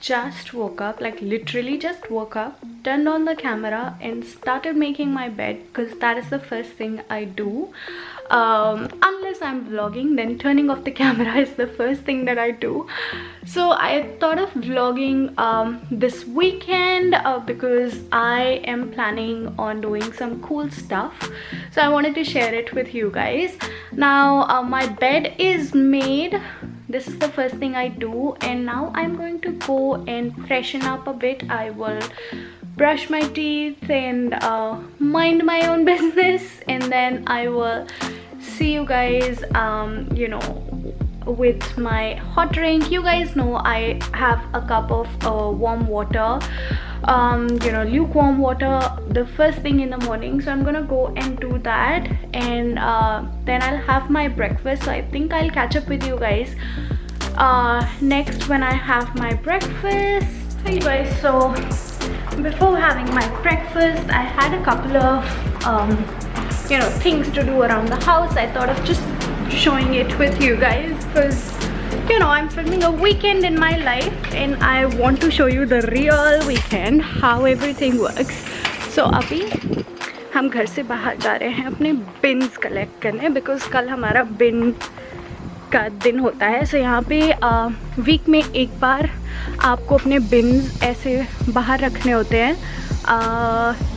just woke up, like literally just woke up, turned on the camera and started making my bed, because that is the first thing I do. Unless I'm vlogging, then turning off the camera is the first thing that I do. So I thought of vlogging this weekend because I am planning on doing some cool stuff, so I wanted to share it with you guys. Now my bed is made. This is the first thing I do, and now I'm going to go and freshen up a bit. I will brush my teeth and mind my own business, and then I will see you guys you know, with my hot drink. You guys know I have a cup of warm water, you know, lukewarm water, the first thing in the morning. So I'm gonna go and do that, and then I'll have my breakfast. So I think I'll catch up with you guys next when I have my breakfast. Hey guys, so before having my breakfast, I had a couple of you know, things to do around the house. I thought of just showing it with you guys because, you know, I'm filming a weekend in my life and I want to show you the real weekend, how everything works. So अभी हम घर से बाहर जा रहे हैं अपने beans collect करने, बिकॉज कल हमारा बिन का दिन होता है. सो यहाँ पे वीक में एक बार आपको अपने बिन्स ऐसे बाहर रखने होते हैं.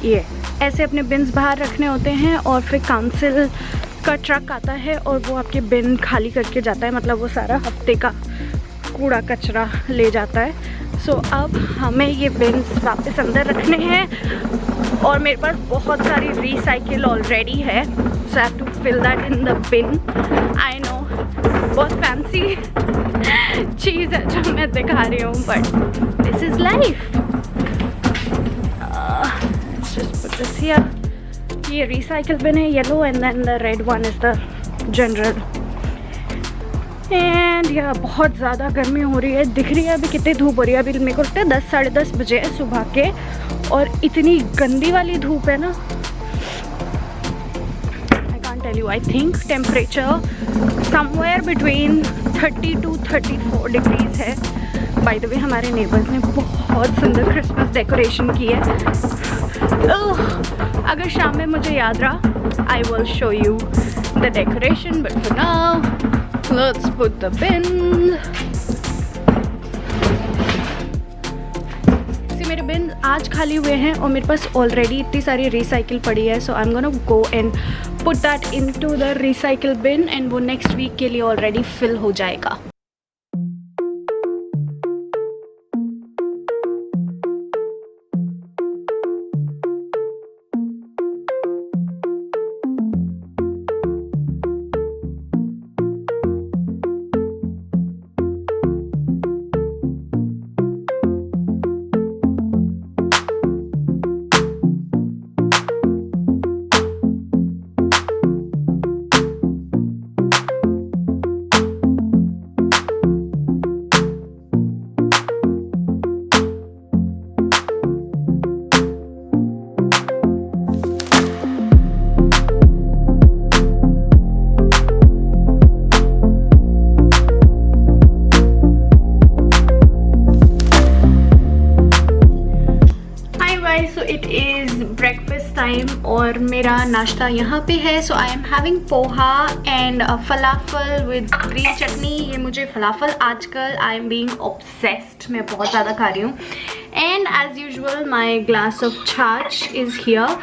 ये ऐसे अपने बिन्स बाहर रखने होते हैं और फिर काउंसिल का ट्रक आता है और वो आपके बिन खाली करके जाता है. मतलब वो सारा हफ्ते का कूड़ा कचरा ले जाता है. सो अब हमें ये बिन्स वापस अंदर रखने हैं और मेरे पास बहुत सारी रिसाइकिल ऑलरेडी है. So I have to fill that in the bin. I know बहुत फैंसी चीज़ है जो मैं दिखा रही हूँ, but this is life. Just put this here. ये recycle bin है yellow, and then the red one is the general. And yeah, बहुत ज़्यादा गर्मी हो रही है. दिख रही है अभी कितनी धूप हो रही है. अभी मेरे को लगता है 10 साढ़े 10 बजे है सुबह के, और इतनी गंदी वाली धूप है ना. I can't tell you. I think temperature somewhere between 30 to 34 degrees है. बाय द वे हमारे नेबर्स ने बहुत सुंदर क्रिसमस डेकोरेशन की है. अगर शाम में मुझे याद रहा, I will show you the decoration, but for now let's put the bin. मेरे बिन आज खाली हुए हैं और मेरे पास ऑलरेडी इतनी सारी रिसाइकिल पड़ी है. So I am gonna go and put that into the recycle bin, and वो नेक्स्ट वीक के लिए ऑलरेडी फिल हो जाएगा. ब्रेकफास्ट टाइम और मेरा नाश्ता यहाँ पे है. So I am having poha and falafel with green chutney. ये मुझे फलाफल आजकल आई एम बीइंग ऑब्सेस्ड, मैं बहुत ज़्यादा खा रही हूँ. And as usual my glass of chaas is here.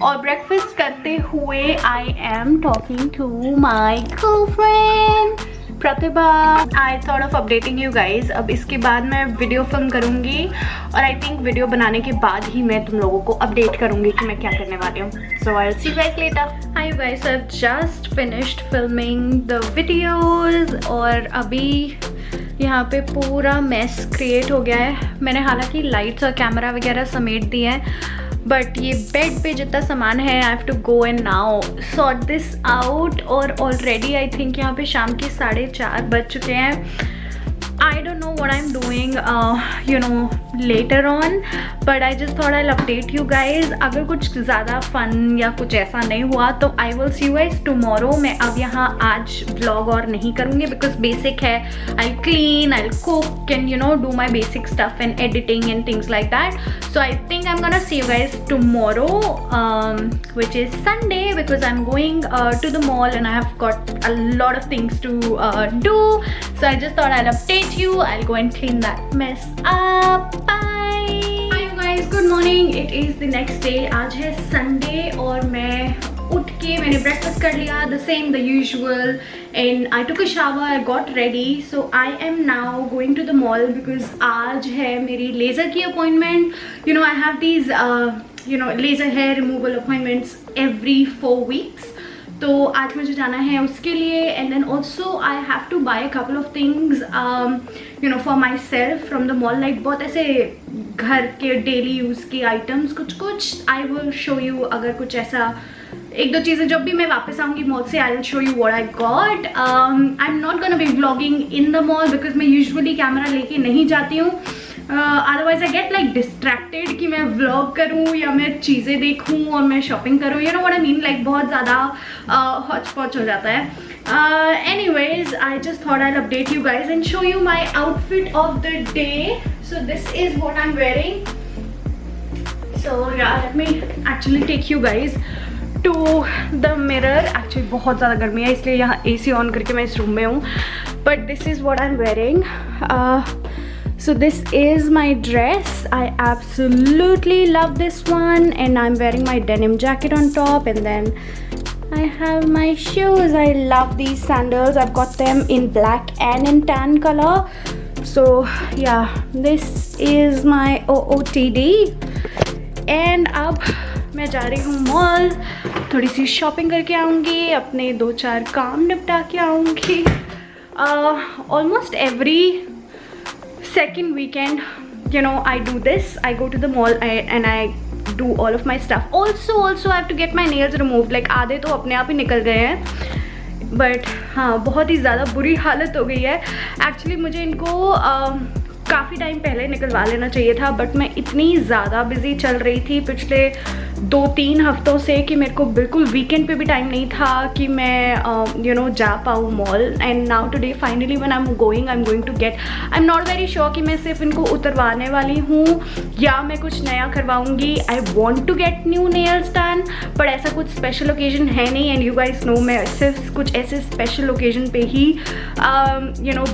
और ब्रेकफास्ट करते हुए I am talking to my girlfriend Pratibha. I thought of updating you guys. अब इसके बाद मैं वीडियो फिल्म करूँगी और आई थिंक वीडियो बनाने के बाद ही मैं तुम लोगों को अपडेट करूँगी कि मैं क्या करने वाली हूँ. So I will see you guys later. Hi you guys, I have just finished filming the videos और अभी यहाँ पे पूरा मेस क्रिएट हो गया है. मैंने हालांकि लाइट्स और कैमरा वगैरह समेट दिए हैं, बट ये बेड पे जितना सामान है I have to go and now sort this out. और ऑलरेडी आई थिंक यहाँ पे शाम के 4:30 बज चुके हैं. I don't know what I am doing. later on, but I just thought I'll update you guys. अगर कुछ ज़्यादा fun या कुछ ऐसा नहीं हुआ तो I will see you guys tomorrow. मैं अब यहाँ आज vlog और नहीं करूँगी because basic है. I'll clean, I'll cook and do my basic stuff and editing and things like that. So I think I'm gonna see you guys tomorrow, which is Sunday, because I'm going to the mall and I have got a lot of things to do. So I just thought I'll update you. I'll go and clean that mess up. Bye. Hi you guys, good morning. It is the next day. आज है Sunday और मैं उठ के मैंने breakfast कर लिया, the same, the usual, and I took a shower, I got ready. So I am now going to the mall because आज है मेरी laser की appointment. I have these laser hair removal appointments every 4 weeks. तो आज मुझे जाना है उसके लिए, and then also I have to buy a couple of things for myself from the mall, like बहुत ऐसे घर के डेली यूज़ की आइटम्स कुछ I will show you. अगर कुछ ऐसा एक दो चीज़ें जब भी मैं वापस आऊँगी मॉल से, I will show you what I got. I'm not gonna be vlogging in the mall because मैं usually कैमरा लेके नहीं जाती हूँ. Otherwise I get like distracted कि मैं vlog करूँ या मैं चीज़ें देखूँ और मैं shopping करूँ, you know what I mean, like बहुत ज़्यादा hodgepodge हो जाता है. Anyways, I just thought I'll update you guys and show you my outfit of the day. So this is what I'm wearing. So yeah, let me actually take you guys to the mirror. Actually बहुत ज़्यादा गर्मी है इसलिए यहाँ AC on करके मैं इस room में हूँ. But this is what I'm wearing. So this is my dress. I absolutely love this one, and I'm wearing my denim jacket on top, and then I have my shoes. I love these sandals. I've got them in black and in tan color. So yeah, this is my OOTD. And अब मैं जा रही हूँ mall, थोड़ी सी shopping करके आऊँगी, अपने 2-4 काम निपटा के आऊँगी. Almost every second weekend, I do this. I go to the mall and I do all of my stuff. Also I have to get my nails removed. Like आधे तो अपने आप ही निकल गए हैं, but हाँ बहुत ही ज़्यादा बुरी हालत हो गई है. Actually मुझे इनको काफ़ी टाइम पहले निकलवा लेना चाहिए था, बट मैं इतनी ज़्यादा बिजी चल रही थी पिछले 2-3 हफ्तों से कि मेरे को बिल्कुल वीकेंड पे भी टाइम नहीं था कि मैं जा पाऊँ mall. And now today finally when I am going to get, I am not very sure कि मैं सिर्फ इनको उतरवाने वाली हूँ या मैं कुछ नया करवाऊँगी. I want to get new nails done, but ऐसा कुछ स्पेशल ओकेजन है नहीं. एंड यू गाइस नो मैं सिर्फ कुछ ऐसे स्पेशल ओकेजन पे ही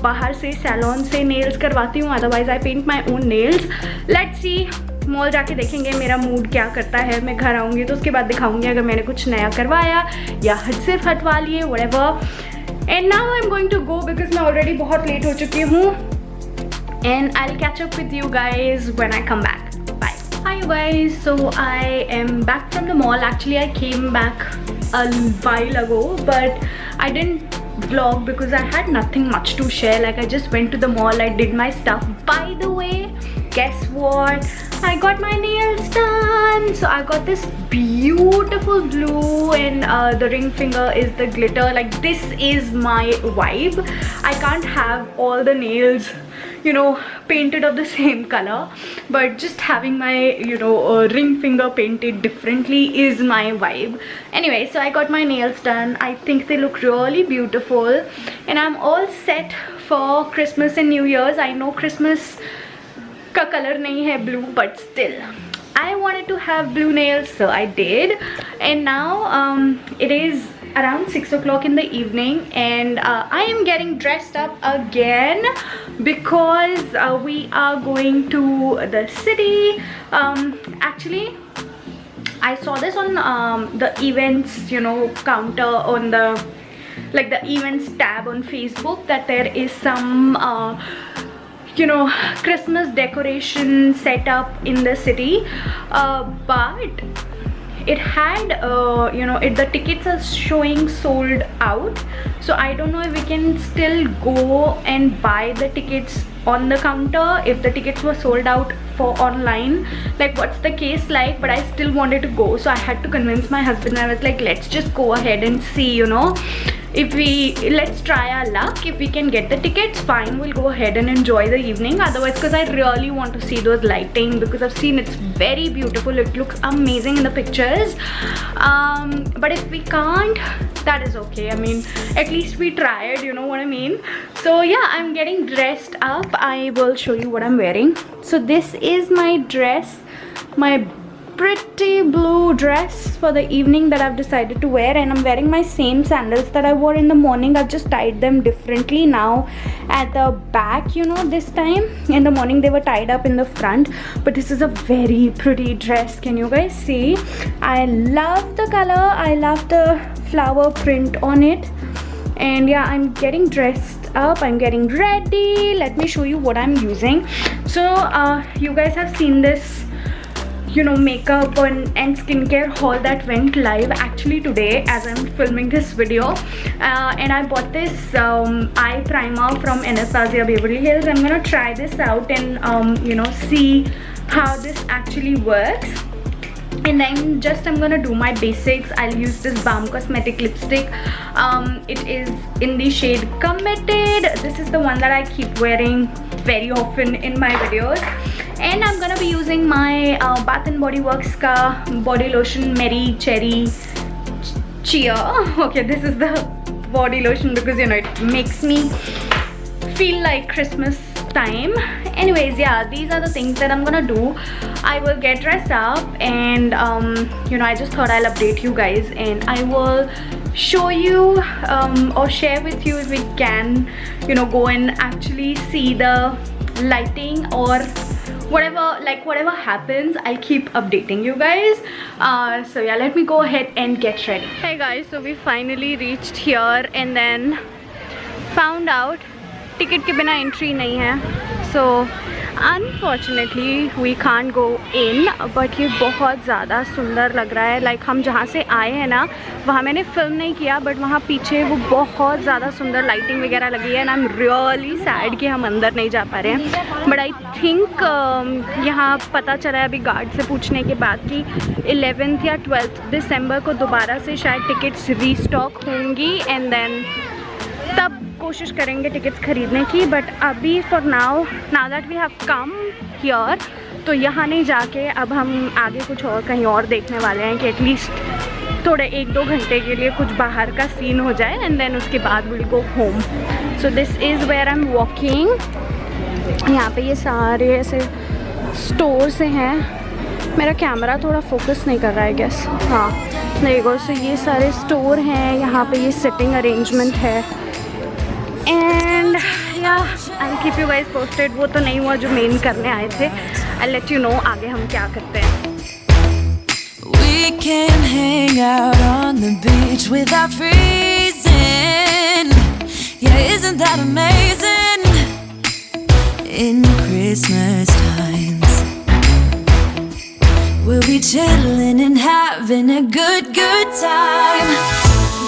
बाहर से सैलून से नेल्स करवाती हूँ. Otherwise I paint my own nails. Let's see, mall जाके देखेंगे मेरा मूड क्या करता है. मैं घर आऊँगी तो उसके बाद दिखाऊंगी अगर मैंने कुछ नया करवाया या सिर्फ हटवा लिए, whatever. And now I am going to go because मैं ऑलरेडी बहुत लेट हो चुकी हूँ. And I will catch up with you guys when I come back. Bye. Hi you guys, so I am back from the mall. Actually I came back a while ago, but I didn't vlog because I had nothing much to share. Like I just went to the mall, I did my stuff. By the way, guess what? I got my nails done. So I got this beautiful blue, and the ring finger is the glitter. Like this is my vibe. I can't have all the nails painted of the same color, but just having my ring finger painted differently is my vibe. Anyway, so I got my nails done. I think they look really beautiful, and I'm all set for Christmas and New Year's. I know Christmas ka color nahi hai blue, but still I wanted to have blue nails, so I did. And now it is around 6 o'clock in the evening, and I am getting dressed up again because we are going to the city. Actually I saw this on the events counter on the the events tab on Facebook, that there is some Christmas decoration set up in the city, but it had the tickets are showing sold out. So I don't know if we can still go and buy the tickets on the counter if the tickets were sold out for online, like what's the case like. But I still wanted to go, so I had to convince my husband. I was like, let's just go ahead and see. if let's try our luck. If we can get the tickets, fine, we'll go ahead and enjoy the evening. Otherwise, because I really want to see those lighting, because I've seen it's very beautiful, it looks amazing in the pictures. But if we can't, that is okay. I mean, at least we tried, you know what I mean. So yeah, I'm getting dressed up. I will show you what I'm wearing. So this is my dress, my pretty blue dress for the evening that I've decided to wear, and I'm wearing my same sandals that I wore in the morning. I've just tied them differently now at the back, you know. This time in the morning they were tied up in the front, but this is a very pretty dress. Can you guys see? I love the color, I love the flower print on it. And yeah, I'm getting dressed up, I'm getting ready. Let me show you what I'm using. So you guys have seen this, you know, makeup and skincare haul that went live actually today as I'm filming this video. And I bought this eye primer from Anastasia Beverly Hills. I'm gonna try this out and you know, see how this actually works. And then just I'm gonna do my basics. I'll use this Balm Cosmetic lipstick. It is in the shade Committed. This is the one that I keep wearing very often in my videos. And I'm gonna be using my Bath & Body Works ka body lotion, Mary Cherry Chia. Okay, this is the body lotion because, you know, it makes me feel like Christmas time. Anyways, yeah, these are the things that I'm gonna do. I will get dressed up and you know, I just thought I'll update you guys, and I will show you or share with you if we can, you know, go and actually see the lighting or whatever, like whatever happens, I'll keep updating you guys. So yeah, let me go ahead and get ready. Hey guys, so we finally reached here and then found out ticket के बिना entry नहीं है. So unfortunately we can't go in, but ये बहुत ज़्यादा सुंदर लग रहा है. Like हम जहाँ से आए हैं ना, वहाँ मैंने फिल्म नहीं किया, बट वहाँ पीछे वो बहुत ज़्यादा सुंदर लाइटिंग वगैरह लगी है. And I am really sad कि हम अंदर नहीं जा पा रहे हैं. बट आई थिंक यहाँ पता चला है अभी गार्ड से पूछने के बाद कि 11th या 12th दिसंबर को दोबारा से शायद टिकट्स रीस्टॉक होंगी, एंड देन तब कोशिश करेंगे टिकट्स खरीदने की. बट अभी for now that we have come here, तो यहाँ नहीं जाके अब हम आगे कुछ और कहीं और देखने वाले हैं कि एटलीस्ट थोड़े 1-2 घंटे के लिए कुछ बाहर का सीन हो जाए, एंड देन उसके बाद will go home. So this is where I am walking. यहाँ पे ये सारे ऐसे स्टोर से हैं. मेरा कैमरा थोड़ा फोकस नहीं कर रहा है गैस. हाँ देखो, सो ये सारे स्टोर हैं. यहाँ पे ये सिटिंग अरेंजमेंट है. एंड या I keep you guys posted. वो तो नहीं हुआ जो मेन करने आए थे. आई लेट यू नो आगे हम क्या करते हैं. We can hang out on the beach without freezing. Yeah, isn't that amazing? In Christmas times, we'll be chilling and having a good time.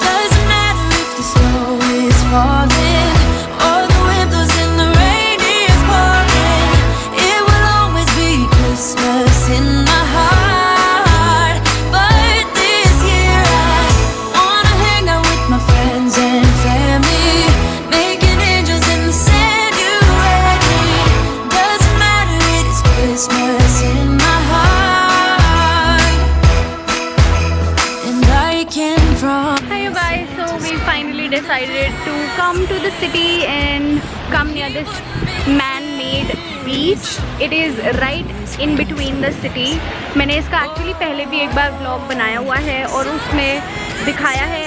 Doesn't matter if the snow is falling or the wind blows and the rain is pouring. It will always be Christmas in my heart. But this year I wanna hang out with my friends and family, making angels in the sand. You and me. Doesn't matter, it is Christmas in my heart, and I can promise. Hi you guys, so we finally decided to come to the city and come near this man-made beach. It is right in between the city. मैंने इसका actually पहले भी एक बार vlog बनाया हुआ है और उसमें दिखाया है.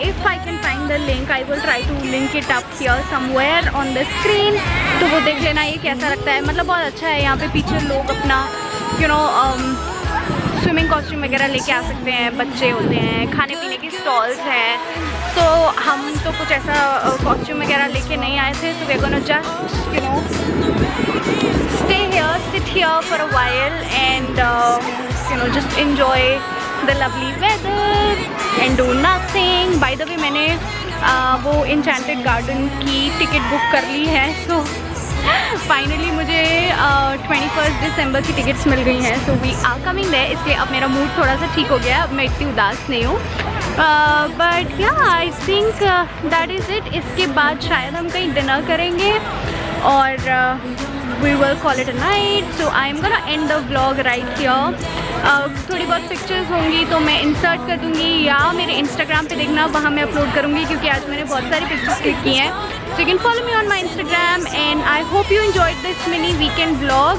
If I can find the link, I will try to link it up here somewhere on the screen. तो वो देख लेना ये कैसा लगता है. मतलब बहुत अच्छा है. यहाँ पे पीछे लोग अपना you know स्विमिंग कॉस्ट्यूम वगैरह लेके आ सकते हैं. बच्चे होते हैं, खाने पीने की स्टॉल्स हैं. तो हम तो कुछ ऐसा कॉस्ट्यूम वगैरह लेके नहीं आए थे. तो we are gonna just you know stay here, sit here for a while and you know just enjoy the lovely weather and do nothing. By the way, मैंने वो Enchanted Garden की टिकट बुक कर ली है. So finally मुझे 21 दिसंबर की tickets मिल गई हैं. So we are coming there. इसलिए अब मेरा मूड थोड़ा सा ठीक हो गया. अब मैं इतनी उदास नहीं हूँ. बट या I think that is it. इसके बाद शायद हम कहीं डिनर करेंगे और we will call it a night. So I am gonna end the vlog right here. थोड़ी बहुत पिक्चर्स होंगी तो मैं इंसर्ट कर दूँगी या मेरे इंस्टाग्राम पे देखना, वहाँ मैं अपलोड करूँगी क्योंकि आज मैंने बहुत सारी पिक्चर्स क्लिक की हैं. So you can follow me on my Instagram and I hope you enjoyed this mini weekend vlog.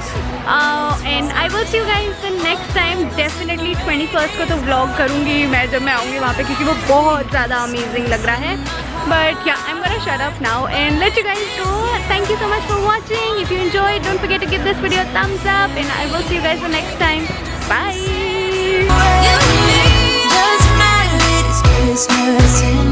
And I will see you guys the next time. Definitely 21st को तो vlog करूँगी मैं जब मैं आऊँगी वहाँ पे, क्योंकि वो बहुत ज़्यादा amazing लग रहा है. But yeah, I'm gonna shut up now and let you guys go. Thank you so much for watching. If you enjoyed, don't forget to give this video a thumbs up and I will see you guys the next time. Bye. Doesn't matter, it's Christmas in